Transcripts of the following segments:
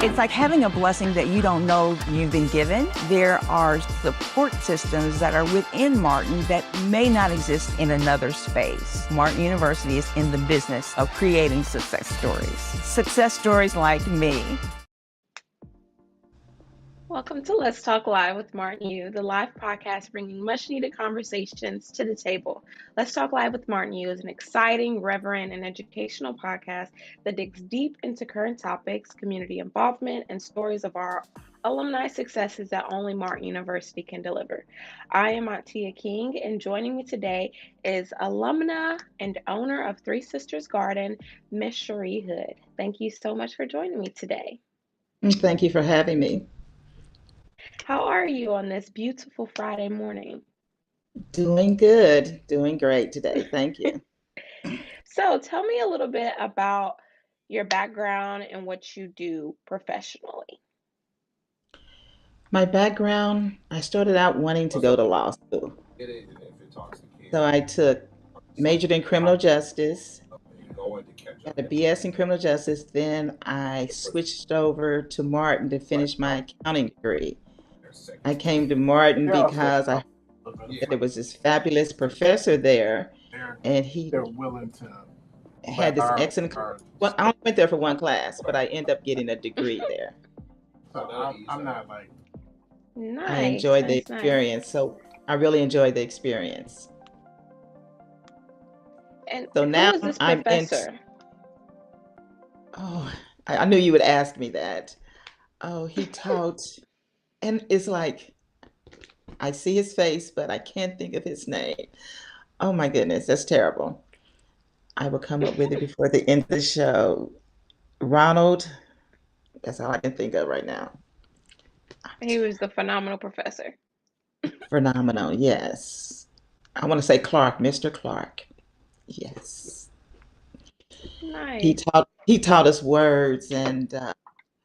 It's like having a blessing that you don't know you've been given. There are support systems that are within Martin that may not exist in another space. Martin University is in the business of creating success stories. Success stories like me. Welcome to Let's Talk Live with Martin U, the live podcast bringing much needed conversations to the table. Let's Talk Live with Martin U is an exciting, reverent, and educational podcast that digs deep into current topics, community involvement, and stories of our alumni successes that only Martin University can deliver. I am Tia King, and joining me today is alumna and owner of Three Sisters Garden, Miss Cheri Hood. Thank you so much for joining me today. Thank you for having me. How are you on this beautiful Friday morning? Doing good, doing great today. Thank you. So, tell me a little bit about your background and what you do professionally. My background, I started out wanting to go to law school. So majored in criminal justice, got a BS in criminal justice. Then I switched over to Martin to finish my accounting degree. I came to Martin because I heard that there was this fabulous professor there, and he had this excellent. Well, I only went there for one class, but I ended up getting a degree there. I Nice, enjoyed the nice, nice. experience. So I really enjoyed the experience. And So who now is this I'm in. professor? Oh, I knew you would ask me that. Oh, he taught, and it's like I see his face, but I can't think of his name. Oh my goodness, that's terrible. I will come up with it before the end of the show. Ronald, that's all I can think of right now. He was the phenomenal professor. Phenomenal, yes. I want to say Clark, Mr. Clark. Yes. He Nice. taught us words and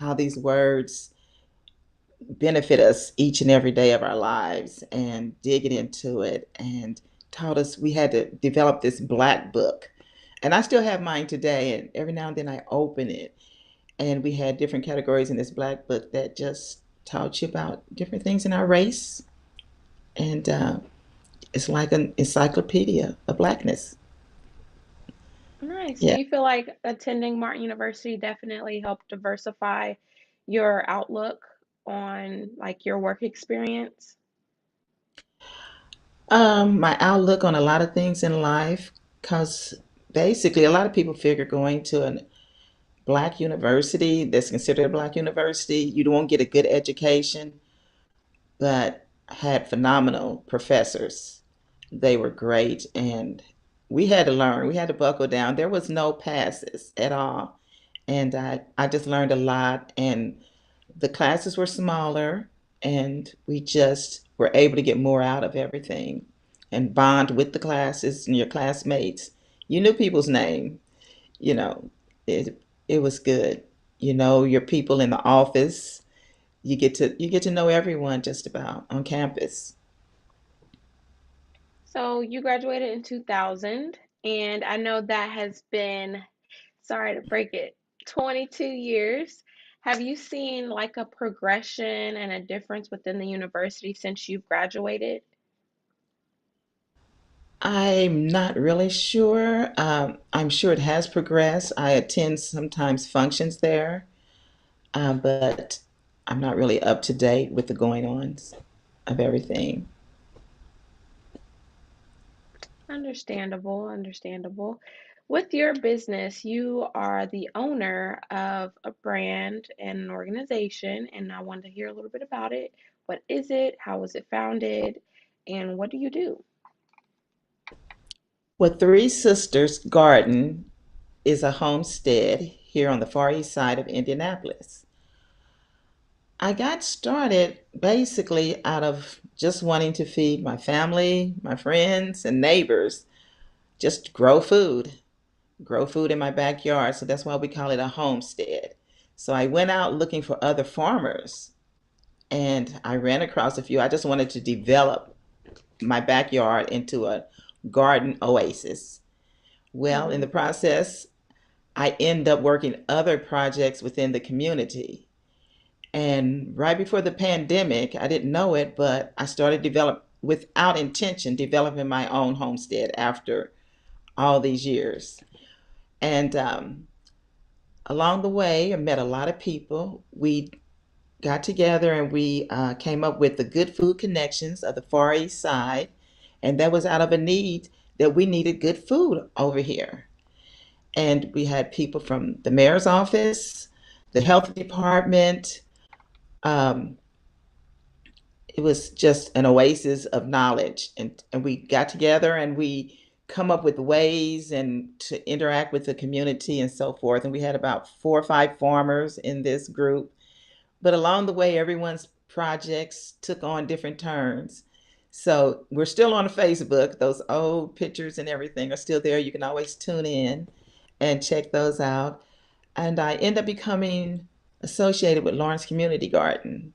how these words benefit us each and every day of our lives, and digging into it, and taught us we had to develop this black book. And I still have mine today, and every now and then I open it, and we had different categories in this black book that just taught you about different things in our race, and it's like an encyclopedia of blackness. Nice. Do Yeah. you feel like attending Martin University definitely helped diversify your outlook on like your work experience? My outlook on a lot of things in life, because basically a lot of people figure going to a black university that's considered a black university, you won't get a good education, but I had phenomenal professors. They were great, and we had to learn. We had to buckle down. There was no passes at all, and I just learned a lot. And the classes were smaller, and we just were able to get more out of everything and bond with the classes and your classmates. You knew people's name, you know, it it was good. You know, your people in the office, you get to know everyone just about on campus. So you graduated in 2000, and I know that has been, sorry to break it, 22 years. Have you seen like a progression and a difference within the university since you've graduated? I'm not really sure. I'm sure it has progressed. I attend sometimes functions there, but I'm not really up to date with the going ons of everything. Understandable, understandable. With your business, you are the owner of a brand and an organization, and I wanted to hear a little bit about it. What is it? How was it founded? And what do you do? Well, Three Sisters Garden is a homestead here on the far east side of Indianapolis. I got started basically out of just wanting to feed my family, my friends, and neighbors, just grow food in my backyard. So that's why we call it a homestead. So I went out looking for other farmers, and I ran across a few. I just wanted to develop my backyard into a garden oasis. Well, in Hmm. the process, I end up working other projects within the community. And right before the pandemic, I didn't know it, but I started without intention, developing my own homestead after all these years. And along the way, I met a lot of people. We got together and we came up with the Good Food Connections of the Far East Side. And that was out of a need that we needed good food over here. And we had people from the mayor's office, the health department. Um, it was just an oasis of knowledge. And we got together and we come up with ways and to interact with the community and so forth. And we had about 4 or 5 farmers in this group. But along the way, everyone's projects took on different turns. So we're still on Facebook. Those old pictures and everything are still there. You can always tune in and check those out. And I end up becoming associated with Lawrence Community Garden.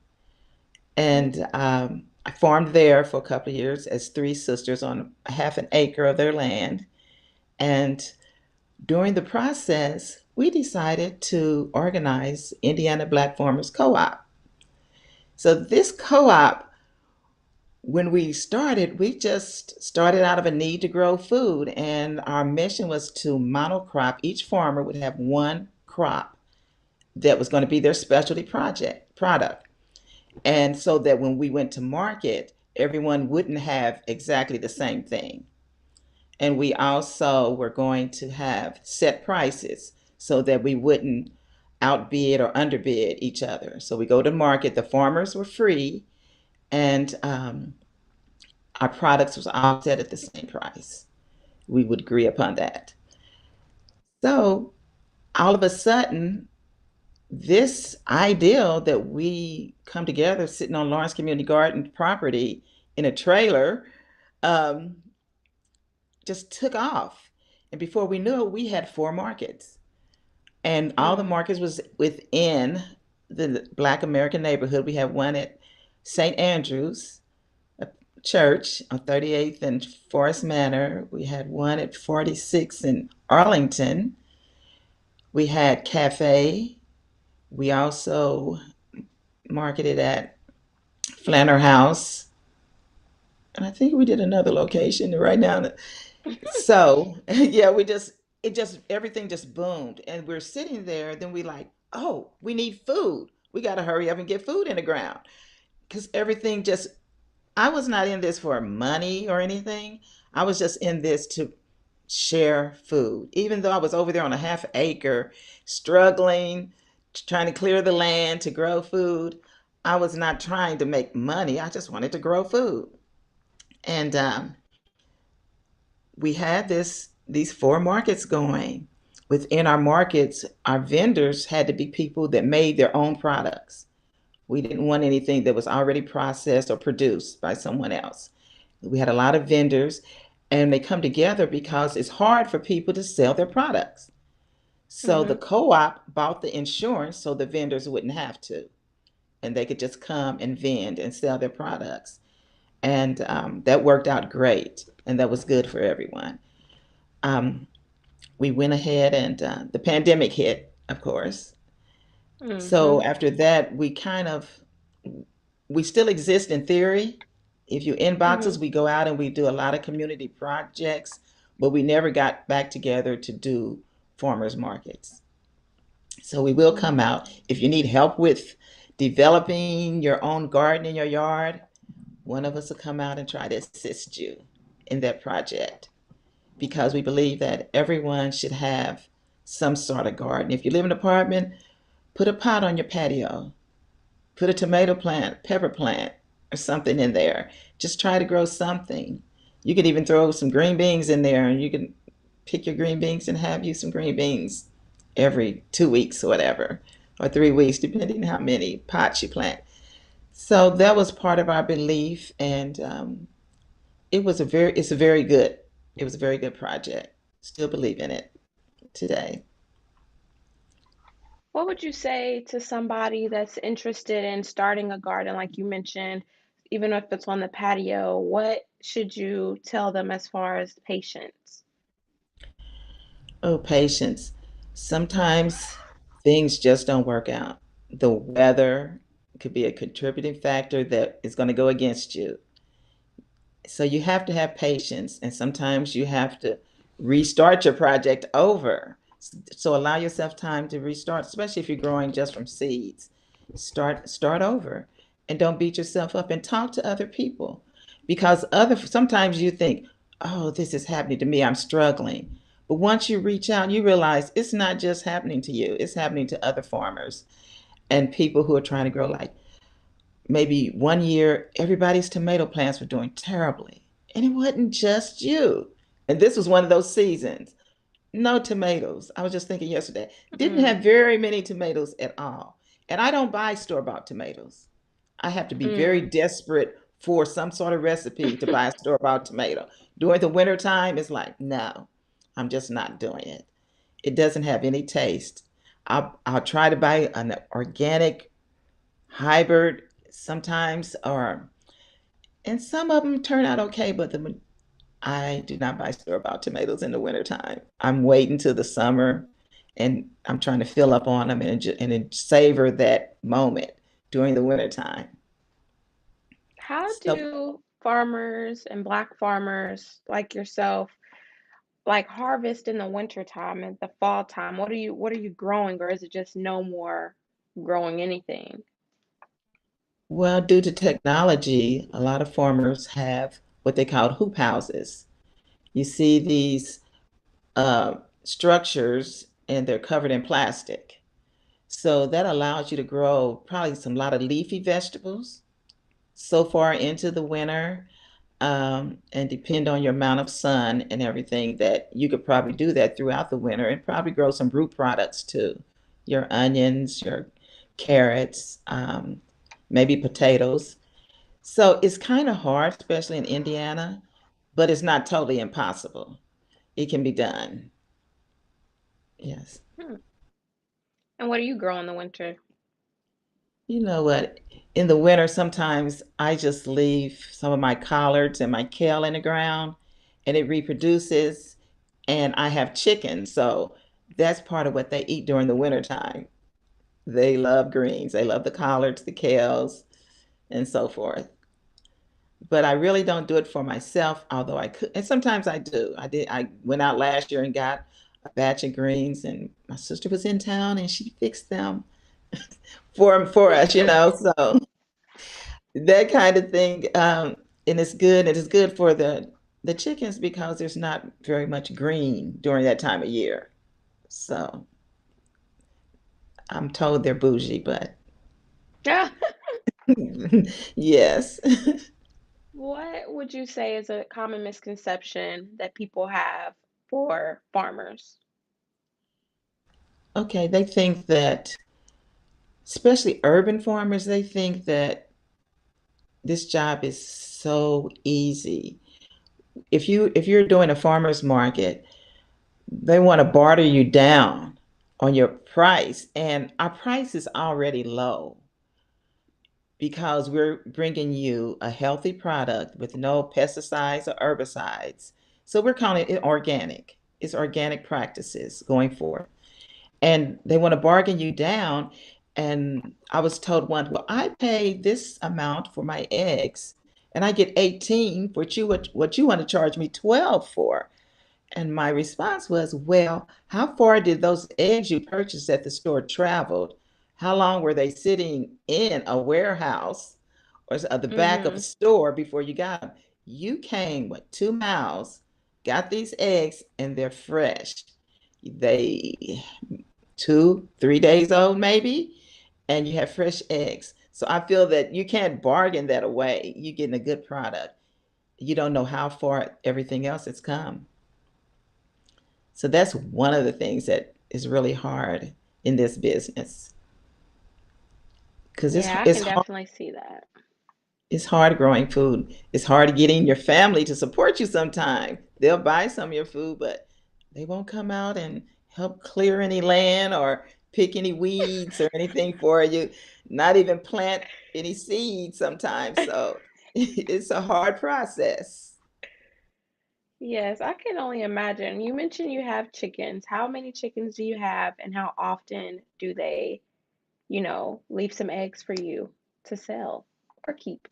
And I farmed there for a couple of years as 3 sisters on a half an acre of their land. And during the process, we decided to organize Indiana Black Farmers Co-op. So this co-op, when we just started out of a need to grow food, and our mission was to monocrop. Each farmer would have one crop that was going to be their specialty project product. And so that when we went to market, everyone wouldn't have exactly the same thing. And we also were going to have set prices so that we wouldn't outbid or underbid each other. So we go to market, the farmers were free, and our products was all set at the same price. We would agree upon that. So all of a sudden, this ideal that we come together sitting on Lawrence Community Garden property in a trailer um, just took off. And before we knew it, we had 4 markets. And all the Mm, markets was within the Black American neighborhood. We have one at St. Andrews a Church on 38th and Forest Manor. We had one at 46th in Arlington. We had Cafe. We also marketed at Flanner House. And I think we did another location right now. So yeah, it just everything just boomed. And we're sitting there, then we like, oh, we need food. We gotta hurry up and get food in the ground. Because everything just I was not in this for money or anything. I was just in this to share food. Even though I was over there on a half acre, struggling, trying to clear the land to grow food, I was not trying to make money. I just wanted to grow food. And we had these 4 markets going. Within our markets, our vendors had to be people that made their own products. We didn't want anything that was already processed or produced by someone else. We had a lot of vendors, and they come together because it's hard for people to sell their products. So the mm-hmm. co-op bought the insurance so the vendors wouldn't have to, and they could just come and vend and sell their products. And that worked out great, and that was good for everyone. Um, we went ahead and the pandemic hit, of course. So Mm-hmm. after that, we still exist in theory. If you inbox Mm-hmm. us, we go out and we do a lot of community projects, but we never got back together to do farmers markets. So we will come Mm-hmm. out. If you need help with developing your own garden in your yard, one of us will come out and try to assist you in that project because we believe that everyone should have some sort of garden. If you live in an apartment, put a pot on your patio, put a tomato plant, pepper plant, or something in there. Just try to grow something. You could even throw some green beans in there and you can pick your green beans and have you some green beans every 2 weeks or whatever, or 3 weeks, depending how many pots you plant. So that was part of our belief, and it's a very good, it was a very good project. Still believe in it today. What would you say to somebody that's interested in starting a garden, like you mentioned, even if it's on the patio? What should you tell them as far as patience? Oh, patience. Sometimes things just don't work out. The weather, could be a contributing factor that is going to go against you. So you have to have patience, and sometimes you have to restart your project over. So allow yourself time to restart, especially if you're growing just from seeds. Start over, and don't beat yourself up, and talk to other people, because other sometimes you think, oh, this is happening to me, I'm struggling. But once you reach out, you realize it's not just happening to you, it's happening to other farmers and people who are trying to grow. Like maybe one year everybody's tomato plants were doing terribly, and it wasn't just you. And this was one of those seasons, no tomatoes. I was just thinking yesterday, didn't have Mm, very many tomatoes at all. And I don't buy store-bought tomatoes. I have to be very mm. desperate for some sort of recipe to buy a store-bought tomato. During the winter time, it's like, no, I'm just not doing it. It doesn't have any taste. I'll try to buy an organic hybrid sometimes, or and some of them turn out okay, but I do not buy store-bought tomatoes in the wintertime. I'm waiting till the summer, and I'm trying to fill up on them and savor that moment during the wintertime. How So, do farmers and Black farmers like yourself like harvest in the winter time and the fall time? What are you growing, or is it just no more growing anything? well, due to technology, a lot of farmers have what they call hoop houses. You see these structures, and they're covered in plastic. So that allows you to grow probably some lot of leafy vegetables so far into the winter, and depend on your amount of sun and everything, that you could probably do that throughout the winter, and probably grow some root products too. Your onions, your carrots, maybe potatoes. So it's kind of hard, especially in Indiana, but it's not totally impossible. It can be done. Yes. Hmm. And what do you grow in the winter? You know what? In the winter, sometimes I just leave some of my collards and my kale in the ground, and it reproduces. And I have chickens, so that's part of what they eat during the winter time. They love greens, they love the collards, the kales, and so forth. But I really don't do it for myself, although I could. And sometimes I do. I went out last year and got a batch of greens, and my sister was in town and she fixed them for us, So that kind of thing. And it's good. It is good for the chickens because there's not very much green during that time of year. So I'm told they're bougie, but Yeah. yes. What would you say is a common misconception that people have for farmers? Okay, they think that, especially urban farmers, they think that this job is so easy. If you're doing a farmer's market, they want to barter you down on your price, and our price is already low because we're bringing you a healthy product with no pesticides or herbicides. So we're calling it organic. It's organic practices going forward. And they want to bargain you down. And I was told once, well, I pay this amount for my eggs and I get 18 for what you want to charge me 12 for. And my response was, well, how far did those eggs you purchased at the store traveled? How long were they sitting in a warehouse or at the back of a Mm-hmm. store before you got them? You came, what, 2 miles, got these eggs, and they're fresh. They 2, 3 days old, maybe, and you have fresh eggs. So I feel that you can't bargain that away. You're getting a good product. You don't know how far everything else has come. So that's one of the things that is really hard in this business because Yeah, I can definitely see that. it's hard growing food. It's hard getting your family to support you sometimes. They'll buy some of your food, but they won't come out and help clear any land or pick any weeds or anything for you, not even plant any seeds sometimes. So it's a hard process. Yes, I can only imagine. You mentioned you have chickens. How many chickens do you have, and how often do they leave some eggs for you? to sell or keep?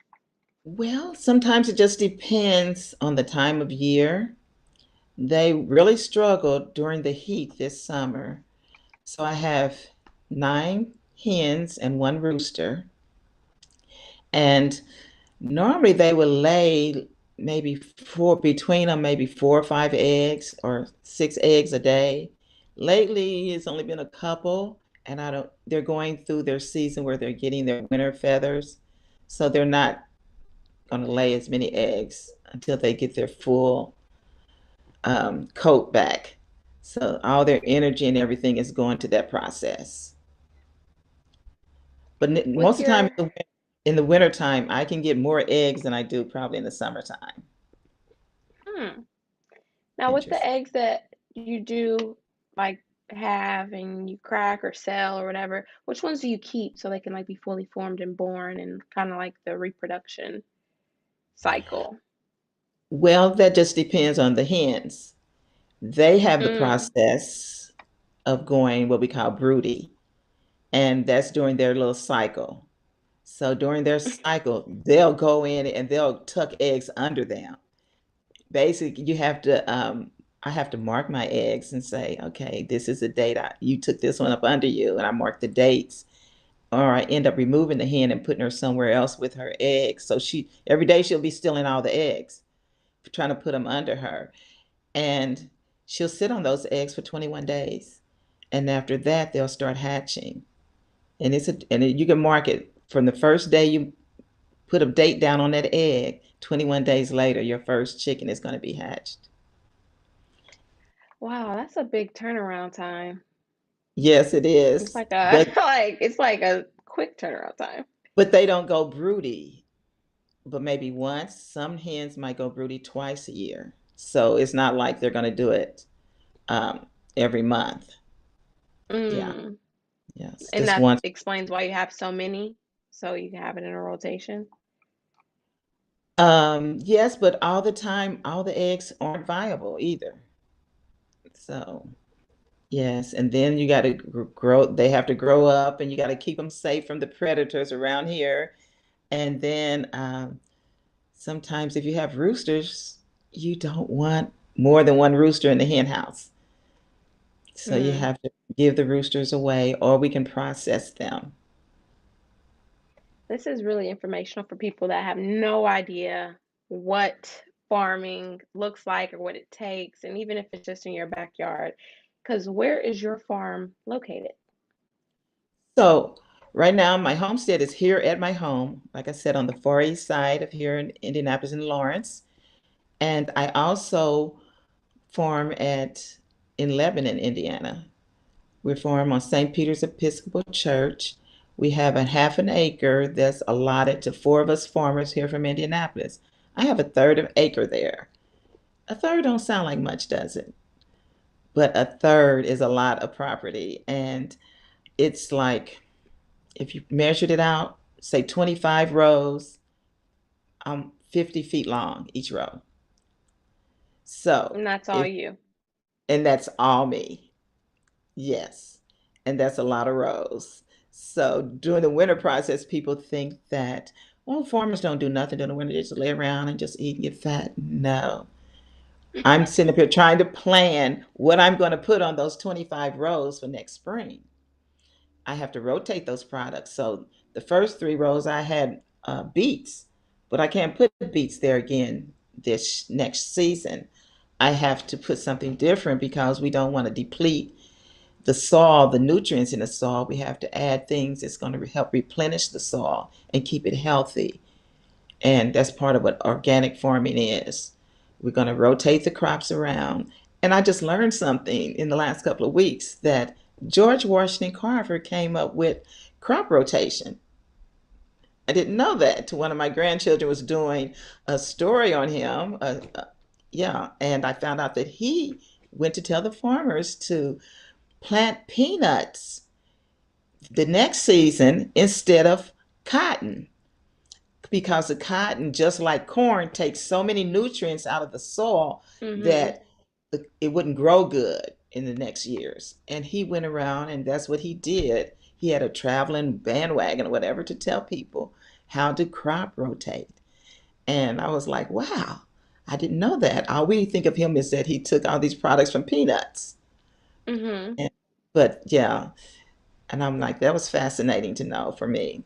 Well, sometimes it just depends on the time of year. They really struggled during the heat this summer. So I have 9 hens and one rooster. And normally they will lay maybe four between them, maybe 4 or 5 eggs or 6 eggs a day. Lately, it's only been a couple, and I don't. They're going through their season where they're getting their winter feathers, so they're not going to lay as many eggs until they get their full coat back. So all their energy and everything is going to that process. But With most of the time your in the winter time, I can get more eggs than I do probably in the summertime. hmm. Now with the Interesting. eggs that you do like have and you crack or sell or whatever, which ones do you keep so they can like be fully formed and born and kind of like the reproduction cycle? Well, that just depends on the hens. They have the Mm. process of going what we call broody, and that's during their little cycle. So during their cycle, they'll go in and they'll tuck eggs under them. Basically, I have to mark my eggs and say, okay, this is the date you took this one up under you, and I mark the dates. Or I end up removing the hen and putting her somewhere else with her eggs. So every day she'll be stealing all the eggs, trying to put them under her. And she'll sit on those eggs for 21 days. And after that, they'll start hatching. You can mark it from the first day you put a date down on that egg. 21 days later, your first chicken is going to be hatched. Wow, that's a big turnaround time. Yes, it It's is. like a But like it's like a quick turnaround time. they don't go broody, but maybe once. Some hens might go broody twice a year. So it's not like they're going to do it um, every month. Yeah. Mm. Yes. And Just that once. explains why you have so many, so you can have it in a rotation. Yes, but all the time, all the eggs aren't viable either. So, yes. And then you got to grow, they have to grow up and you got to keep them safe from the predators around here. And then sometimes if you have roosters, you don't want more than one rooster in the hen house. So you Mm. have to give the roosters away or we can process them. This is really informational for people that have no idea what farming looks like or what it takes, and even if it's just in your backyard. Because where is your farm located? So right now, my homestead is here at my home, like I said, on the far east side of here in Indianapolis and Lawrence. And I also farm in Lebanon, Indiana. We farm on St. Peter's Episcopal Church. We have a half an acre that's allotted to four of us farmers here from Indianapolis. I have a third of acre there. A third don't sound like much, does it? But a third is a lot of property. And it's like, if you measured it out, say 25 rows, 50 feet long each row. So And that's all if, you. and that's all me. Yes. And that's a lot of rows. So during the winter process, people think that, well, farmers don't do nothing during the winter. They just lay around and just eat and get fat. No. I'm sitting up here trying to plan what I'm going to put on those 25 rows for next spring. I have to rotate those products. So the first 3 rows I had beets, but I can't put beets there again this next season. I have to put something different because we don't want to deplete the soil, the nutrients in the soil. We have to add things that's going to help replenish the soil and keep it healthy. And that's part of what organic farming is. We're going to rotate the crops around. And I just learned something in the last couple of weeks that George Washington Carver came up with crop rotation. I didn't know that. To one of my grandchildren was doing a story on him. Yeah, and I found out that he went to tell the farmers to plant peanuts the next season instead of cotton because the cotton, just like corn, takes so many nutrients out of the soil Mm-hmm. that it wouldn't grow good in the next years. And he went around and that's what he did. he had a traveling bandwagon or whatever to tell people how to crop rotate. And I was like, wow, I didn't know that. All we think of him is that he took all these products from peanuts. Mm-hmm. And, but yeah, and I'm like, that was fascinating to know for me.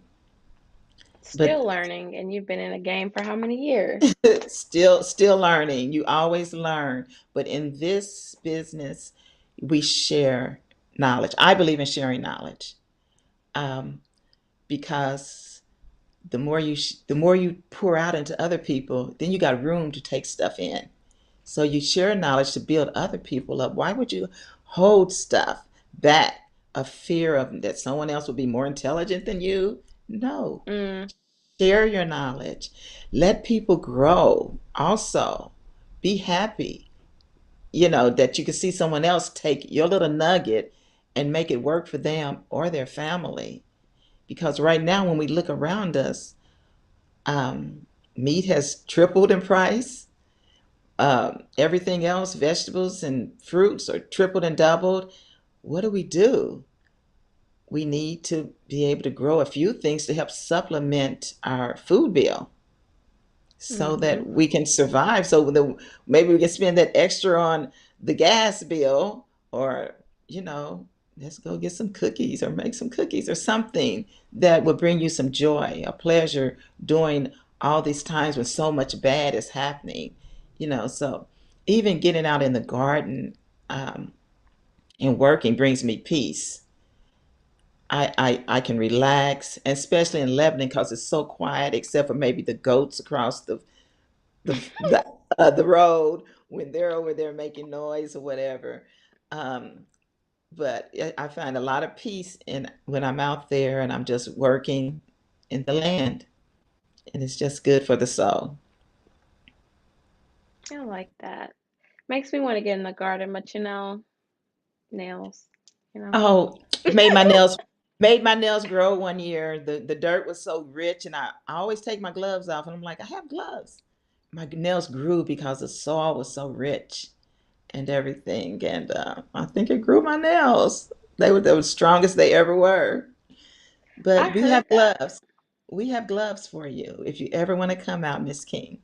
But Still learning, and you've been in a game for how many years? still learning. You always learn. But in this business, we share knowledge. I believe in sharing knowledge, um, because the more you pour out into other people, then you got room to take stuff in. So you share knowledge to build other people up. Why would you hold stuff back? A fear of that someone else will be more intelligent than you? No. Mm, Share your knowledge. Let people grow. Also, be happy, that you can see someone else take your little nugget and make it work for them or their family. Because right now, when we look around us, meat has tripled in price. Everything else, vegetables and fruits, are tripled and doubled. What do? We need to be able to grow a few things to help supplement our food bill so mm-hmm. that we can survive. Maybe we can spend that extra on the gas bill, or, you know, let's go get some cookies or make some cookies or something that will bring you some joy, a pleasure during all these times when so much bad is happening. So even getting out in the garden, um, and working brings me peace. I can relax, especially in Lebanon because it's so quiet, except for maybe the goats across the road when they're over there making noise or whatever. Um, but I find a lot of peace in when I'm out there and I'm just working in the land, and it's just good for the soul. I like that. Makes me want to get in the garden, but nails, you know. Oh, made my nails grow one year. The dirt was so rich, and I always take my gloves off, and I'm like, I have gloves. My nails grew because the soil was so rich and everything. And I think it grew my nails. They were the strongest they ever were. I But we heard have that. gloves. We have gloves for you if you ever want to come out, Miss King.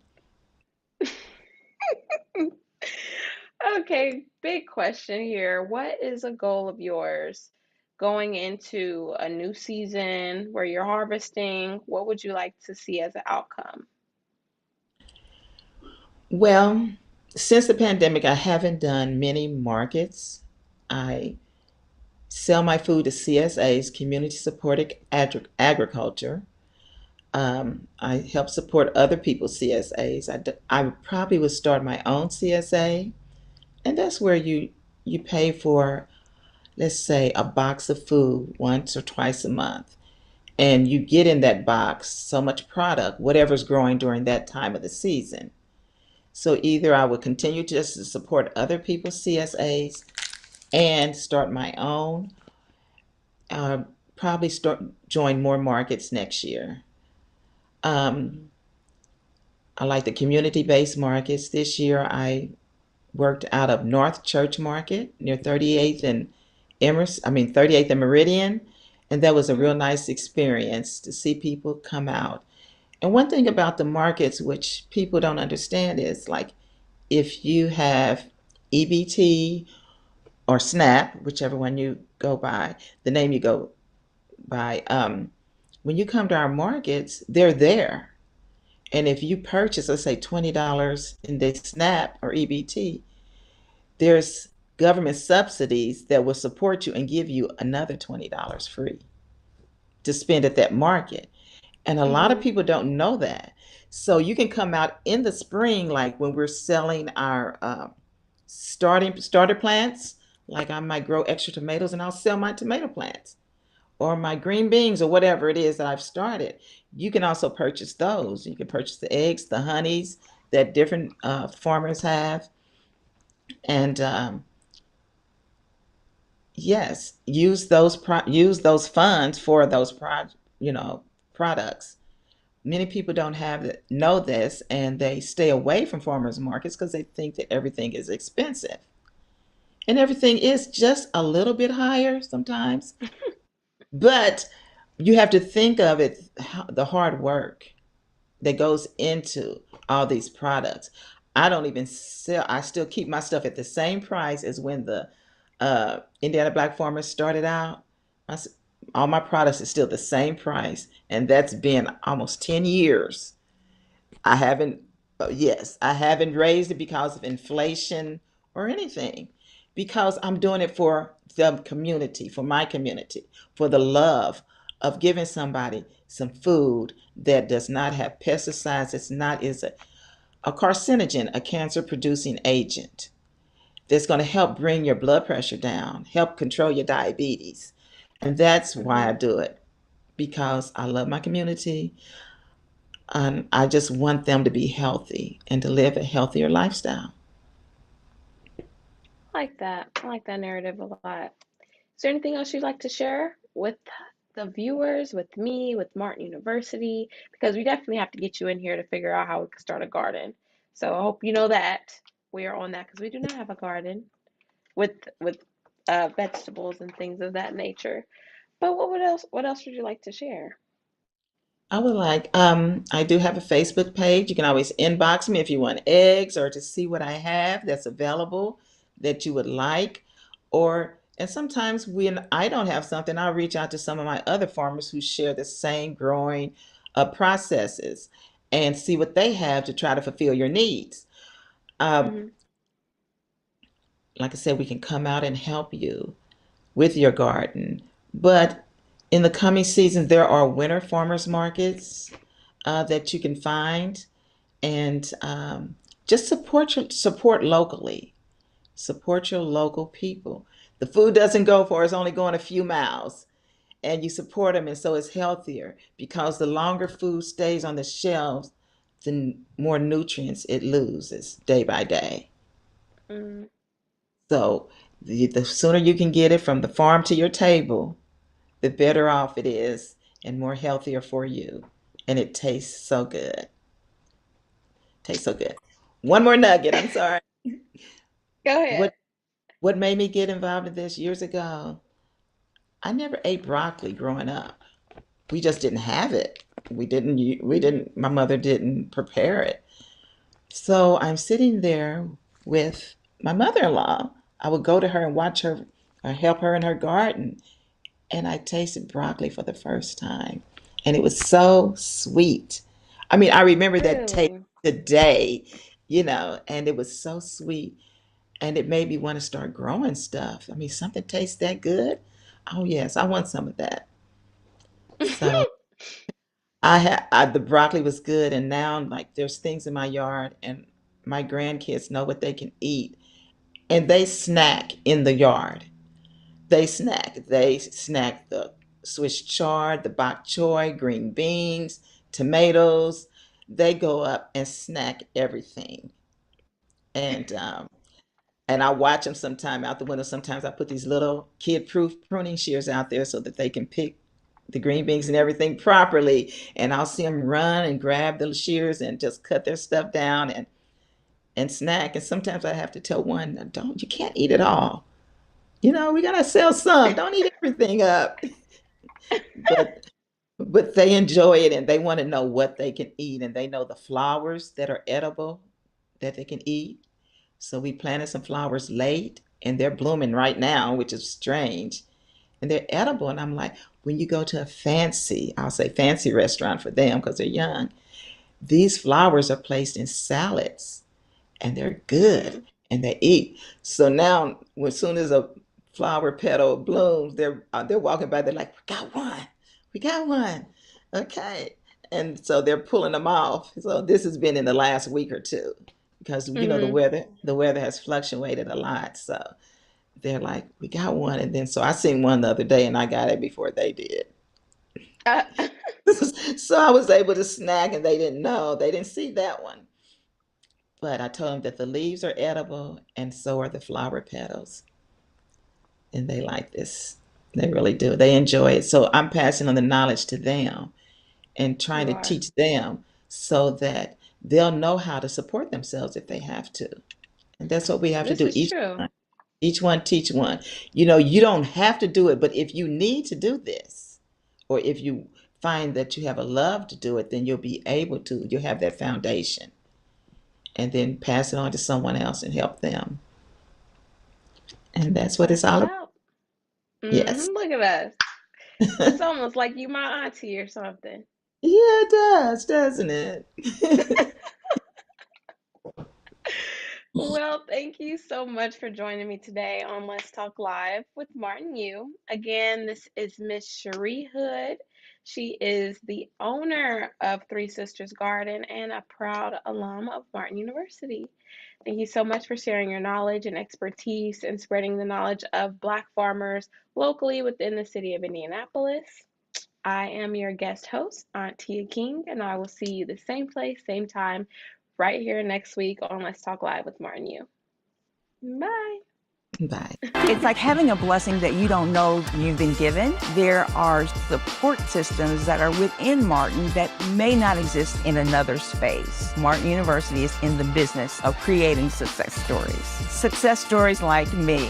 Okay, big question here. What is a goal of yours going into a new season where you're harvesting? What would you like to see as an outcome? Well, since the pandemic, I haven't done many markets. I sell my food to CSAs, Community Supported Agriculture. I help support other people's CSAs. I probably would start my own CSA, and that's where you pay for, let's say, a box of food once or twice a month, and you get in that box so much product, whatever's growing during that time of the season. So either I would continue just to support other people's CSAs and start my own, uh, probably start join more markets next year. Um, I like the community-based markets. This year I worked out of North Church Market near 38th and Emerson, I mean 38th and Meridian, and that was a Hmm. real nice experience to see people come out. And one thing about the markets which people don't understand is, like, if you have EBT or SNAP, whichever one you go by, the name you go by, when you come to our markets, they're there. And if you purchase, let's say, $20 in the SNAP or EBT, there's government subsidies that will support you and give you another $20 free to spend at that market. And a lot of Hmm. people don't know that. So you can come out in the spring, like when we're selling our starter plants. Like I might grow extra tomatoes and I'll sell my tomato plants or my green beans or whatever it is that I've started. You can also purchase those. You can purchase the eggs, the honeys that different farmers have, and yes, use those funds for those products. Many people don't know this, and they stay away from farmers markets because they think that everything is expensive, and everything is just a little bit higher sometimes. But you have to think of it, the hard work that goes into all these products. I don't even sell, I still keep my stuff at the same price as when the Indiana Black Farmers started out. My, all my products are still the same price, and that's been almost 10 years. I haven't, yes, I haven't raised it because of inflation or anything, because I'm doing it for the community, for my community, for the love of giving somebody some food that does not have pesticides, it's not is a carcinogen, a cancer producing agent that's going to help bring your blood pressure down, help control your diabetes. And that's why I Hmm. do it, because I love my community. And I just want them to be healthy and to live a healthier lifestyle. I like that. I like that narrative a lot. Is there anything else you'd like to share with the viewers, with me, with Martin University? Because we definitely have to get you in here to figure out how we can start a garden. So I hope you know that we are on that because we do not have a garden with vegetables and things of that nature. But what else? What else would you like to share? I would like, I do have a Facebook page. You can always inbox me if you want eggs or to see what I have that's available that you would like. Or, and sometimes when I don't have something, I'll reach out to some of my other farmers who share the same growing processes and see what they have to try to fulfill your needs. Um, Hmm. like I said, we can come out and help you with your garden. But in the coming season, there are winter farmers markets that you can find, and just support locally. Support your local people. The food doesn't go far; it's only going a few miles, and you support them, and so it's healthier because the longer food stays on the shelves, the more nutrients it loses day by day. Mm. So the sooner you can get it from the farm to your table, the better off it is and more healthier for you. And it tastes so good. Tastes so good. One more nugget. I'm sorry. Go ahead. What what made me get involved in this years ago? I never ate broccoli growing up. We just didn't have it. We Hmm. didn't. My mother didn't prepare it. So I'm sitting there with my mother-in-law. I would go to her and watch her, or help her in her garden, and I tasted broccoli for the first time, and it was so sweet. I mean, I remember that taste Really? today, and it was so sweet, and it made me want to start growing stuff. I mean, something tastes that good. Oh yes, I want some of that. So the broccoli was good, and now like there's things in my yard, and my grandkids know what they can eat, and they snack in the yard. They snack. They snack the Swiss chard, the bok choy, green beans, tomatoes. They go up and snack everything. And I watch them sometime out the window. Sometimes I put these little kid-proof pruning shears out there so that they can pick the green beans and everything properly. And I'll see them run and grab the shears and just cut their stuff down and snack. And sometimes I have to tell one, don't, you can't eat it all. We gotta sell some. Don't eat everything up. But they enjoy it and they want to know what they can eat, and they know the flowers that are edible that they can eat. So we planted some flowers late and they're blooming right now, which is strange. And they're edible. And I'm like, when you go to a fancy, I'll say fancy restaurant for them because they're young, these flowers are placed in salads and they're good Hmm. and they eat. So now, as soon as a flower petal blooms, they're walking by. They're like, we got one, okay." And so they're pulling them off. So this has been in the last week or two because the Hmm. weather has fluctuated a lot. So they're like, "We got one," and then so I seen one the other day and I got it before they did. Uh, So I was able to snack and they didn't know. They didn't see that one. But I told them that the leaves are edible and so are the flower petals. And they like this. They really do. They enjoy it. So I'm passing on the knowledge to them and trying you to are. teach them so that they'll know how to support themselves if they have to. And that's what we have to This do is each true. time. Each one teach one. You know, you don't have to do it, but if you need to do this, or if you find that you have a love to do it, then you'll be able to. You'll have that foundation, and then pass it on to someone else and help them. And that's what That's it's all about. about. Yes. Look at us. It's almost like you my auntie or something. Yeah, it does, doesn't it? Well, thank you so much for joining me today on Let's Talk Live with Martin Yu. Again, this is Miss Cheri Hood. She is the owner of Three Sisters Garden and a proud alum of Martin University. Thank you so much for sharing your knowledge and expertise and spreading the knowledge of Black farmers locally within the city of Indianapolis. I am your guest host, Aunt Tia King, and I will see you the same place, same time, right here next week on Let's Talk Live with Martin Yu. Bye. Bye. It's like having a blessing that you don't know you've been given. There are support systems that are within Martin that may not exist in another space. Martin University is in the business of creating success stories. Success stories like me.